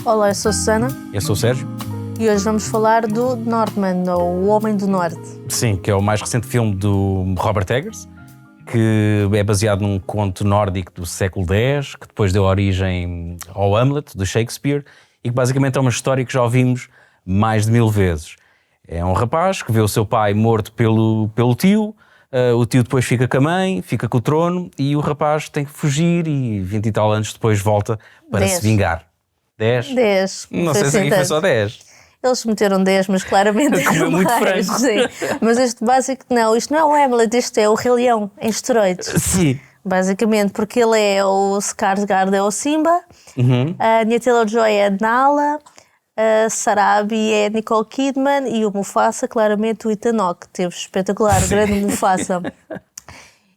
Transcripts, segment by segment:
Olá, eu sou a Susana Eu sou o Sérgio. e hoje vamos falar do Northman, ou O Homem do Norte. Sim, que é o mais recente filme do Robert Eggers, que é baseado num conto nórdico do século X, que depois deu origem ao Hamlet, do Shakespeare, e que basicamente é uma história que já ouvimos mais de 1000 vezes. É um rapaz que vê o seu pai morto pelo tio, o tio depois fica com a mãe, fica com o trono, e o rapaz tem que fugir e 20 e tal anos depois volta para 10. se vingar. 10? 10. Não sei se aqui foi só 10. Eles meteram 10, mas claramente Comeu é muito mais. frango. Sim. Mas este básico, não, isto não é o Hamlet, isto é o Rei Leão, em esteroides. Sim. Basicamente, porque ele é o Skarsgård, é o Simba, a Anya Taylor-Joy é a Nala, a Sarabi é a Nicole Kidman e o Mufasa, claramente, o Ethan Hawke. Teve espetacular, o grande Mufasa.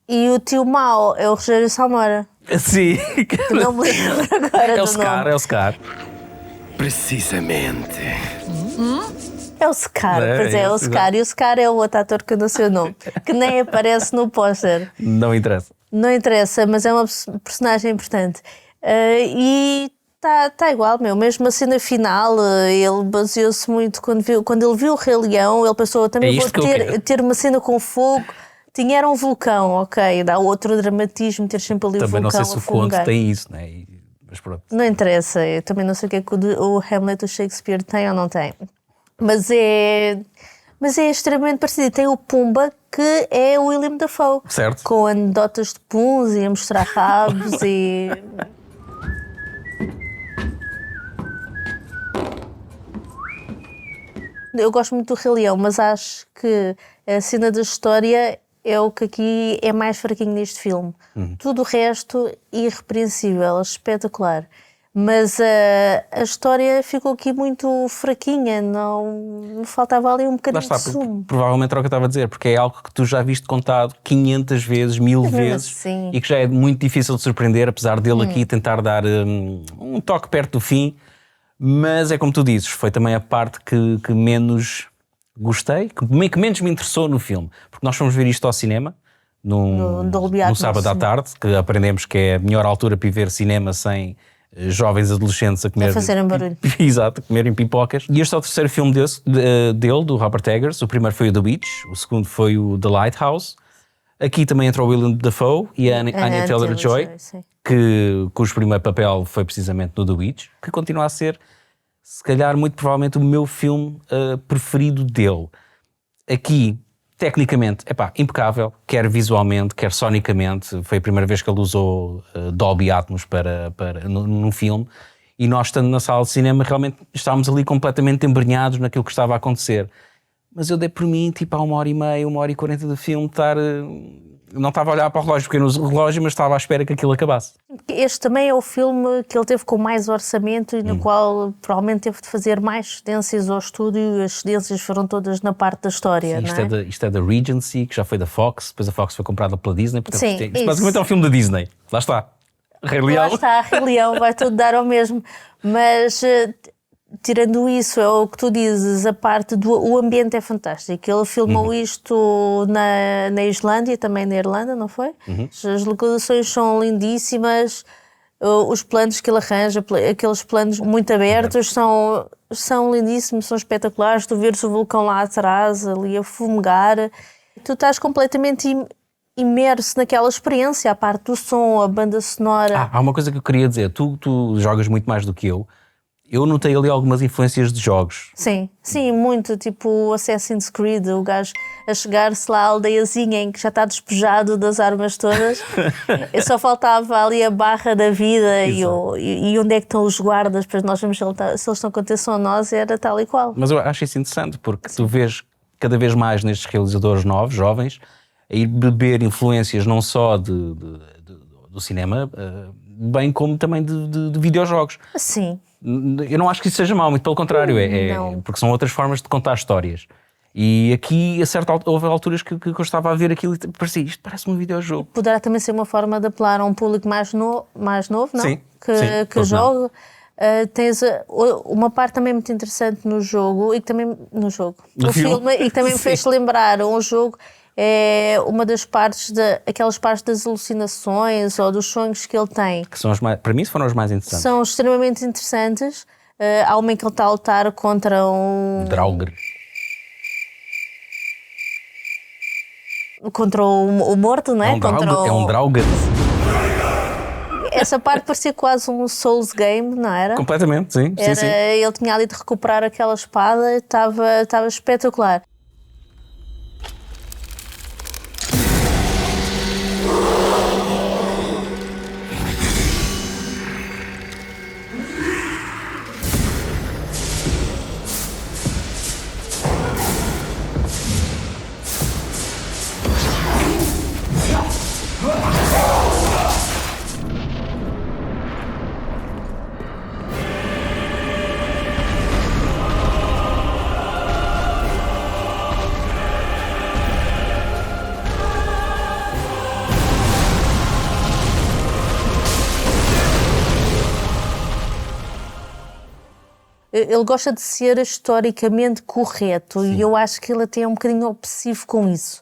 E o tio mau é o Rogério Samora, Sim. que não me lembro agora É o do Scar, nome. é o Scar. Precisamente. É o Scar, É, pois é, é o esse, Scar. E o Scar é o outro ator que eu não sei o nome, que nem aparece no póster. Não interessa. Não interessa, mas é uma personagem importante. E está igual, mesmo a cena final, ele baseou-se muito quando ele viu o Rei Leão, ele pensou, também vou isto que eu quero. ter uma cena com fogo. Era um vulcão, ok, dá outro dramatismo ter sempre ali Também o vulcão não sei se a o conto fumegar. tem isso, né? Mas pronto. Não interessa, eu também não sei o que é que o Hamlet do Shakespeare tem ou não tem. Mas é extremamente parecido. Tem o Pumba, que é o William Dafoe. Certo. Com anedotas de puns e a mostrar rabos e... Eu gosto muito do Rei Leão, mas acho que a cena da história é o que aqui é mais fraquinho neste filme. Tudo o resto, irrepreensível, espetacular. Mas a história ficou aqui muito fraquinha, não faltava ali um Lá bocadinho está, de sumo. provavelmente era o que eu estava a dizer, porque é algo que tu já viste contado 500 vezes, 1000 mesmo vezes, assim. e que já é muito difícil de surpreender, apesar dele aqui tentar dar um toque perto do fim. Mas é como tu dizes, foi também a parte que menos gostei, que menos me interessou no filme. Porque nós fomos ver isto ao cinema, No Dolby num Atmos, sábado à sim. tarde, que aprendemos que é a melhor altura para ir ver cinema sem jovens adolescentes a comer... A fazerem barulho. Exato, a comerem pipocas. E este é o terceiro filme dele, do Robert Eggers. O primeiro foi o The Witch, o segundo foi o The Lighthouse. Aqui também entrou o William Dafoe e a Anya Taylor-Joy, sim. cujo primeiro papel foi precisamente no The Witch, que continua a ser, se calhar, muito provavelmente o meu filme preferido dele. Aqui, tecnicamente, impecável, quer visualmente, quer sonicamente. Foi a primeira vez que ele usou Dolby Atmos num filme, e nós, estando na sala de cinema, realmente estávamos ali completamente embrenhados naquilo que estava a acontecer. Mas eu dei por mim, tipo, há 1h30, 1h40 do filme, não estava a olhar para o relógio, porque no relógio, mas estava à espera que aquilo acabasse. Este também é o filme que ele teve com mais orçamento e no qual provavelmente teve de fazer mais cedências ao estúdio, e as cedências foram todas na parte da história, Sim, não é? isto é da Regency, que já foi da Fox, depois a Fox foi comprada pela Disney, portanto, Sim, isto isso. basicamente é um filme da Disney. Lá está. Rei Lá Leão. está, Rei Leão, vai tudo dar ao mesmo. Mas, tirando isso, é o que tu dizes, a parte o ambiente é fantástico. Ele filmou isto na Islândia, também na Irlanda, não foi? As localizações são lindíssimas, os planos que ele arranja, aqueles planos muito abertos, são lindíssimos, são espetaculares. Tu vês o vulcão lá atrás, ali a fumegar, tu estás completamente imerso naquela experiência, a parte do som, a banda sonora. Há uma coisa que eu queria dizer. Tu jogas muito mais do que eu. Eu notei ali algumas influências de jogos. Sim, muito, tipo o Assassin's Creed, o gajo a chegar-se lá à aldeiazinha em que já está despejado das armas todas, e só faltava ali a barra da vida e onde é que estão os guardas, para nós vemos se eles estão com atenção a nós, era tal e qual. Mas eu acho isso interessante, porque tu vês cada vez mais nestes realizadores novos, jovens, a ir beber influências não só do cinema, bem como também de videojogos. Sim. Eu não acho que isso seja mau, muito pelo contrário, Não. porque são outras formas de contar histórias. E aqui, houve alturas que eu estava a ver aquilo e parecia, isto parece um videojogo. Poderá também ser uma forma de apelar a um público mais novo, não? Sim, Que pois joga. Tens uma parte também muito interessante no jogo, e que também no filme, e que também me Sim. fez lembrar um jogo. É uma das partes, aquelas partes das alucinações ou dos sonhos que ele tem. Que são para mim foram os mais interessantes. São extremamente interessantes. Há uma em que ele está a lutar contra um... Draugr. Contra o morto, não é? É um Draugr. Essa parte parecia quase um Souls game, não era? Completamente, sim. Sim. Ele tinha ali de recuperar aquela espada, estava espetacular. Ele gosta de ser historicamente correto. Sim. E eu acho que ele até é um bocadinho obsessivo com isso.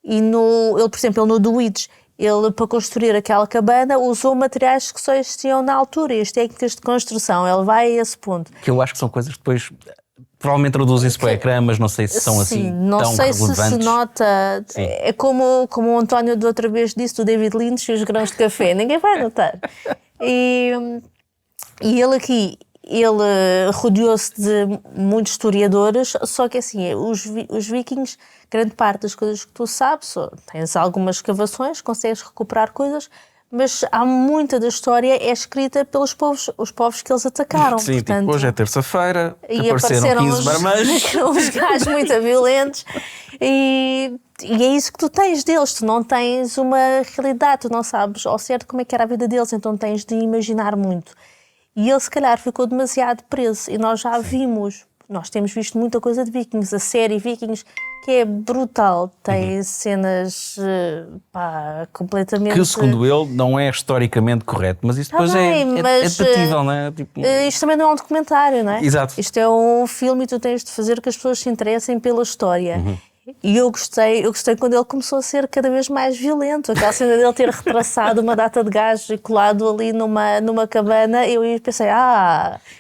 E ele, por exemplo, no The Witch, ele para construir aquela cabana usou materiais que só existiam na altura e as técnicas de construção. Ele vai a esse ponto. Que eu acho que são coisas que depois provavelmente traduzem-se para o ecrã, mas não sei se são assim não tão sei relevantes. Se nota. Sim. É como o António de outra vez disse do David Lynch e os grãos de café. Ninguém vai notar. E ele aqui... Ele rodeou-se de muitos historiadores, só que assim, os vikings, grande parte das coisas que tu sabes, tens algumas escavações, consegues recuperar coisas, mas há muita da história é escrita pelos povos, os povos que eles atacaram. Sim, portanto, tipo, hoje é terça-feira, e apareceram 15 marmanjos. Uns gajos muito violentos e é isso que tu tens deles, tu não tens uma realidade, tu não sabes ao certo como é que era a vida deles, então tens de imaginar muito. E ele, se calhar, ficou demasiado preso. E nós já vimos, nós temos visto muita coisa de Vikings. A série Vikings, que é brutal. Tem cenas, completamente... Que, segundo ele, não é historicamente correto. Mas isso depois é debatível, não é? Tipo... Isto também não é um documentário, não é? Exato. Isto é um filme e tu tens de fazer que as pessoas se interessem pela história. E eu gostei quando ele começou a ser cada vez mais violento. Aquela cena dele ter retraçado uma data de gás e colado ali numa cabana, eu pensei,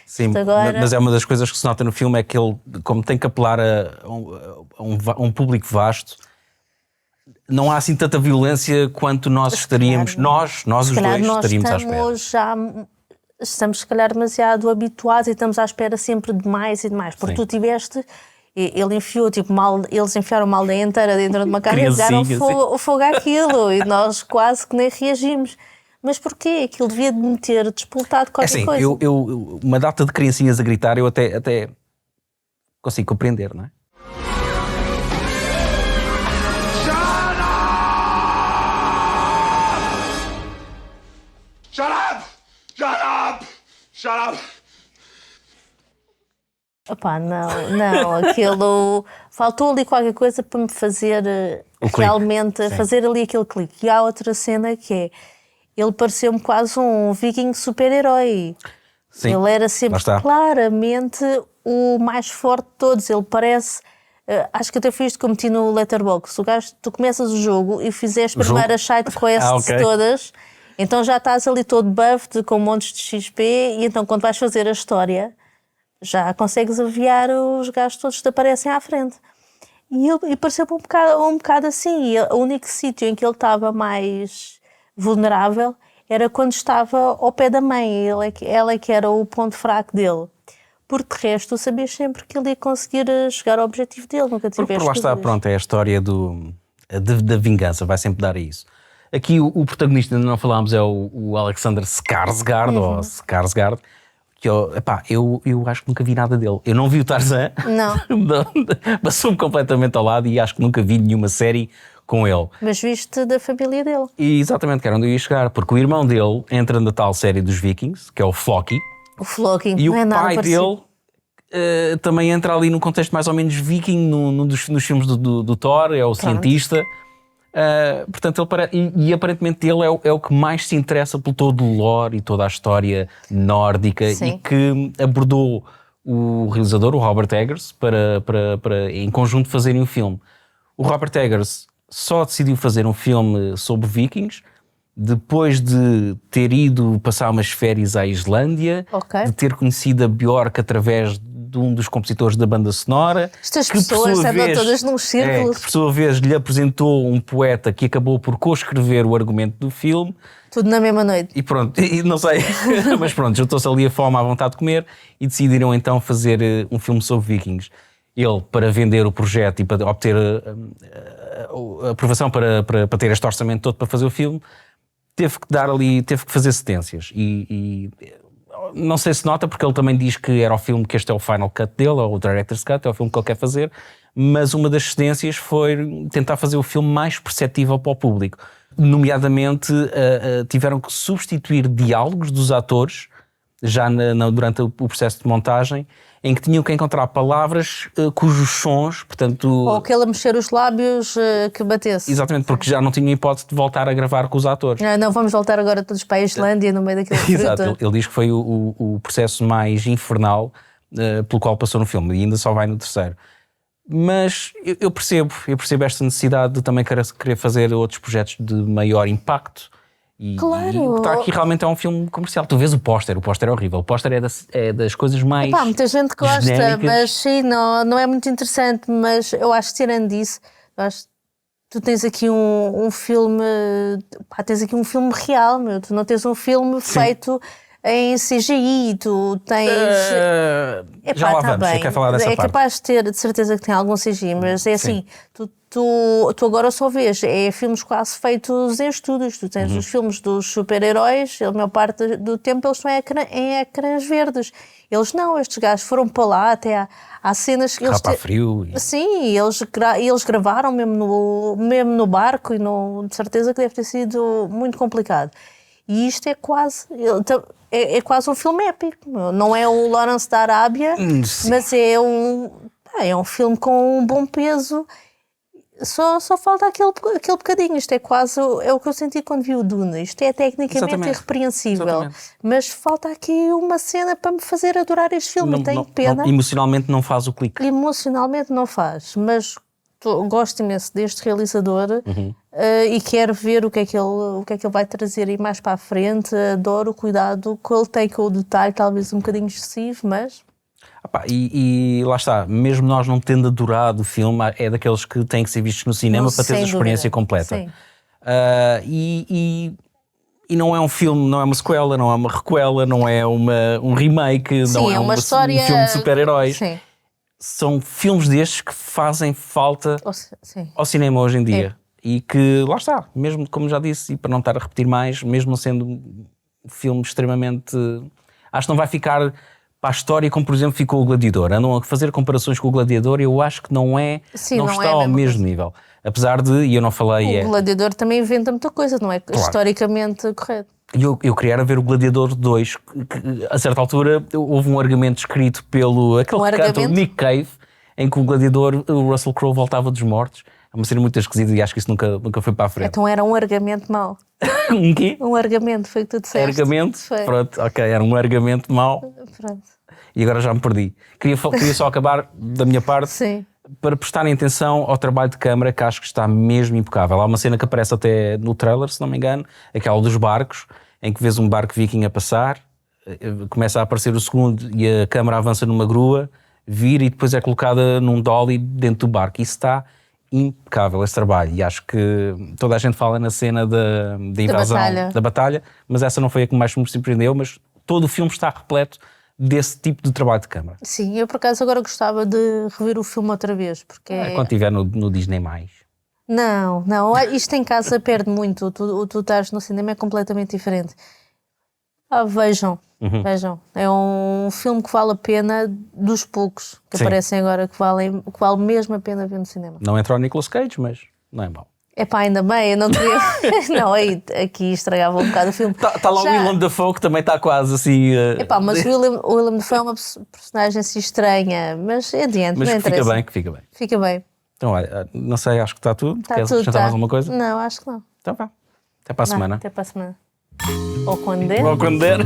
sim, agora... mas é uma das coisas que se nota no filme, é que ele, como tem que apelar a um público vasto, não há assim tanta violência quanto nós estaríamos, nós os dois estaríamos à espera. Estamos se calhar demasiado habituados e estamos à espera sempre de mais e de mais, porque tu tiveste... Ele enfiou, eles enfiaram uma aldeia inteira dentro de uma casa e fizeram fogo àquilo e nós quase que nem reagimos. Mas porquê? Aquilo devia de me ter despoltado qualquer coisa. Uma data de criancinhas a gritar eu até consigo compreender, não é? Shut up! Shut up! Shut up! Opá, não, aquilo... Faltou ali qualquer coisa para me fazer realmente, fazer ali aquele clique. E há outra cena que é, ele pareceu-me quase um viking super-herói. Sim, ele era sempre claramente o mais forte de todos. Ele parece... acho que até fiz como meti no Letterboxd. O gajo, tu começas o jogo e fizeste as primeiras side quests todas, então já estás ali todo buffed com montes de XP e então quando vais fazer a história... já consegues aviar os gajos todos que te aparecem à frente. E pareceu-me um bocado assim. O único sítio em que ele estava mais vulnerável era quando estava ao pé da mãe. Ela é que era o ponto fraco dele. Porque de resto, tu sabias sempre que ele ia conseguir chegar ao objetivo dele. Nunca tiveste por lá está, pronto, é a história da vingança, vai sempre dar a isso. Aqui o protagonista, ainda não falámos, é o Alexander Skarsgård, ou Skarsgård, que eu acho que nunca vi nada dele. Eu não vi o Tarzan. Não. Passou-me completamente ao lado e acho que nunca vi nenhuma série com ele. Mas viste da família dele. E exatamente, que era onde eu ia chegar. Porque o irmão dele entra na tal série dos Vikings, que é o Floki. O Floki. E não é o nada pai parecido. dele também entra ali num contexto mais ou menos viking, nos filmes do Thor, é o cientista. Portanto, ele aparentemente ele é o que mais se interessa por todo o lore e toda a história nórdica. Sim. E que abordou o realizador, o Robert Eggers, para em conjunto fazerem um filme. O Robert Eggers só decidiu fazer um filme sobre vikings depois de ter ido passar umas férias à Islândia, Ok. de ter conhecido a Björk através de um dos compositores da banda sonora. Estas que, por pessoas sua andam vez- todas num círculo. que por sua vez lhe apresentou um poeta que acabou por coescrever o argumento do filme. Tudo na mesma noite. E pronto, e não sei, mas pronto, juntou-se ali a fome à vontade de comer e decidiram então fazer um filme sobre vikings. Ele, para vender o projeto e para obter a aprovação para ter este orçamento todo para fazer o filme, teve que fazer cedências. E não sei se nota, porque ele também diz que era o filme, que este é o final cut dele, ou o director's cut, é o filme que ele quer fazer, mas uma das cedências foi tentar fazer o filme mais perceptível para o público. Nomeadamente, tiveram que substituir diálogos dos atores, já durante o processo de montagem, em que tinham que encontrar palavras cujos sons, portanto... Ou aquele a mexer os lábios que batesse. Exatamente, porque já não tinham hipótese de voltar a gravar com os atores. Não, vamos voltar agora todos para a Islândia no meio daquele frio Exato, todo. ele diz que foi o processo mais infernal pelo qual passou no filme, e ainda só vai no terceiro. Mas eu percebo esta necessidade de também querer fazer outros projetos de maior impacto. E Claro. está aqui realmente é um filme comercial. Tu vês o póster é horrível. O póster é das coisas mais. Pá, muita gente gosta, genéricas. mas sim, não é muito interessante. Mas eu acho que, tirando disso, eu acho que tu tens aqui um filme. Pá, tens aqui um filme real, meu. Tu não tens um filme feito em CGI. Tu tens. Já lá tá vamos, eu quero falar dessa é parte. capaz de ter, de certeza que tem algum CGI, mas é assim, tu agora só vês, filmes quase feitos em estúdios. Tu tens os filmes dos super-heróis, a maior parte do tempo eles estão em ecrãs verdes. Eles não, estes gajos foram para lá, até há cenas que eles... Rapa a frio. Sim, eles gravaram mesmo no barco e de certeza que deve ter sido muito complicado. E isto é quase um filme épico. Não é o Lawrence da Arábia, Sim. mas é um filme com um bom peso. Só falta aquele bocadinho. Isto é quase o que eu senti quando vi o Dune. Isto é tecnicamente Exatamente. irrepreensível. Exatamente. Mas falta aqui uma cena para me fazer adorar este filme. Tenho pena. Emocionalmente não faz o clique. Emocionalmente não faz, mas gosto imenso deste realizador e quero ver o que é que ele vai trazer aí mais para a frente. Adoro o cuidado que ele tem com o detalhe, talvez um bocadinho excessivo, mas... E lá está, mesmo nós não tendo adorado o filme, é daqueles que têm que ser vistos no cinema para teres a experiência completa. Sim. E não é um filme, não é uma sequela, não é uma recuela, não é um remake, Sim, não é uma história... um filme de super-heróis. Sim. São filmes destes que fazem falta Sim. ao cinema hoje em dia. E que, lá está, mesmo como já disse, e para não estar a repetir mais, mesmo sendo um filme extremamente... Acho que não vai ficar para a história como, por exemplo, ficou o Gladiador. Andam a fazer comparações com o Gladiador e eu acho que não Sim, não está é a ao mesma mesmo coisa. nível. Apesar de, e eu não falei... O Gladiador também inventa muita coisa, não é historicamente correto. Eu queria era ver o Gladiador 2, que a certa altura houve um argumento escrito pelo aquele que canta o Nick Cave, em que o Gladiador, o Russell Crowe, voltava dos mortos. É uma cena muito esquisita e acho que isso nunca foi para a frente. Então era um argumento mau. Um quê? Um argumento, foi o que tu disseste. Argumento? Foi. Pronto, ok, era um argumento mau Pronto. e agora já me perdi. Queria só acabar da minha parte Sim. para prestarem atenção ao trabalho de câmara, que acho que está mesmo impecável. Há uma cena que aparece até no trailer, se não me engano, aquela dos barcos, em que vês um barco viking a passar, começa a aparecer o segundo e a câmara avança numa grua, vira e depois é colocada num dolly dentro do barco. Isso está impecável, esse trabalho. E acho que toda a gente fala na cena da invasão, da batalha, mas essa não foi a que mais me surpreendeu, mas todo o filme está repleto desse tipo de trabalho de câmara. Sim, eu por acaso agora gostava de rever o filme outra vez, porque... Quando estiver no Disney+. Não, isto em casa perde muito, tu estás no cinema é completamente diferente. Vejam, é um filme que vale a pena, dos poucos que Sim. aparecem agora, que vale mesmo a pena ver no cinema. Não entra o Nicolas Cage, mas não é mau. Epá, ainda bem, eu não queria... não, aí, aqui estragava um bocado o filme. Está lá o Willem Dafoe, que também está quase assim... Epá, mas o Willem Dafoe é uma personagem assim estranha, mas é adiante, mas não que fica interessa. bem, que fica bem. Fica bem. Então, olha, não sei, acho que está tudo. Está Queres tudo, acrescentar mais alguma coisa? Não, acho que não. Então vá. Até para a semana. Até para a semana. Ou quando der. Ou quando der.